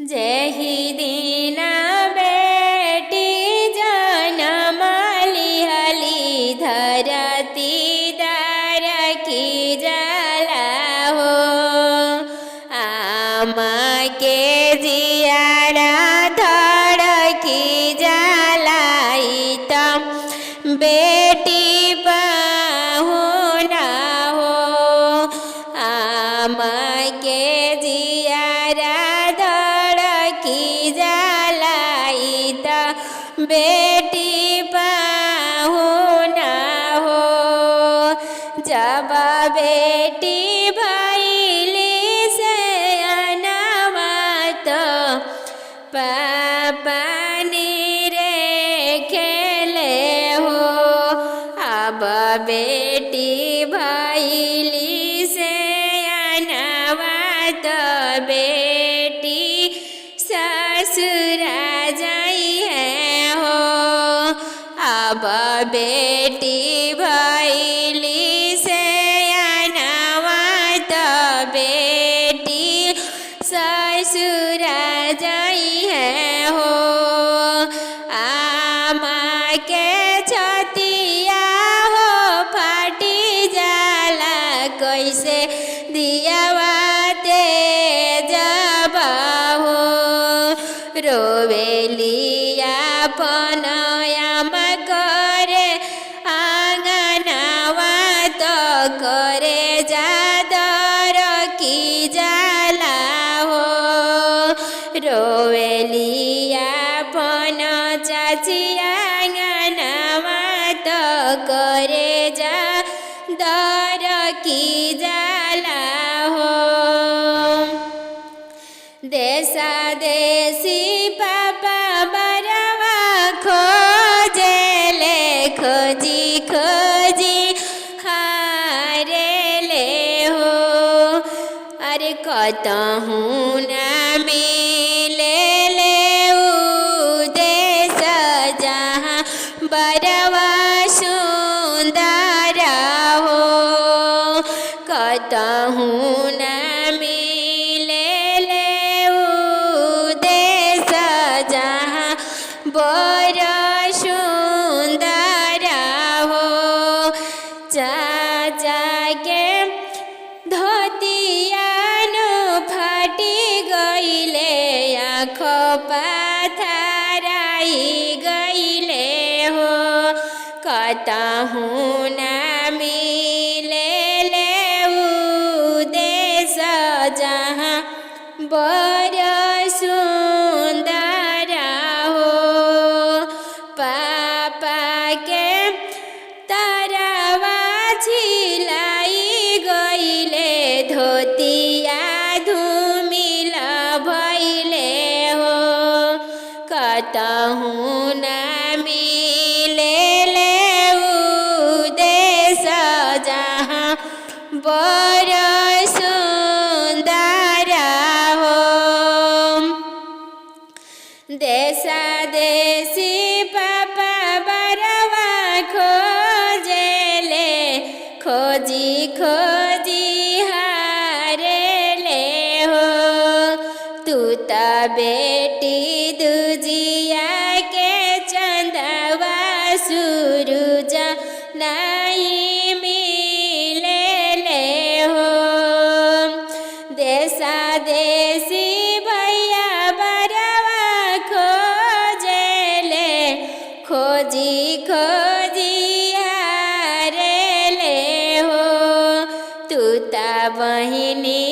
जेहि दिन बेटी जनम लिहली धरती दर की जला हो। आमा के जियारा धड़की जलाई तम बेटी पाहुना हो। आमा के जियारा धड़की जलाई त बेटी पाहुना हो। जब बेटी भैली से अनवत पापा रे खेले हो। अब बेटी भैली से अनवत बेटी ससुरा जाई है हो। अब बेटी भैली से अनवत बेटी ससुरा जाई है हो। आमा के छतिया हो फाटी जाला कैसे दियावाते जब हो। रोवेलिया पनयाम करे आंगनवा तो करे जादर की जाला हो। रोवेलिया पन चाची आंगनवा तो करे जादर की जाला हो। देशा देशी पापा बरवा खोजेले खोजी खोजी हारे ले हो। अरे कतहूँ न मिले ले उ देश जहाँ बरवा सुंदर हो। कतहूँ न बड़ा सुंदर हो। चाचा के धोतिया फाटी गईले आँख पाथराई गईले हो। कतहूँ न मिले ले उ देश जहाँ बड़ा सुंदर हो। पापा के तरवा छिलाई गईले धोतिया धूमिल भइले हो। कतहूँ न मिले ले उ देश जहाँ बड़ा सुंदर हो। देशा देशी पापा बरवा खोजेले खोजी खोजी हारे ले हो। तू त बेटी दूजिया के चंदवा सूरज नहीं मिले ले हो। देशा देशी भैया बरवा खोजेले खोजी खोजी हारे ले हो। तू त बहिनी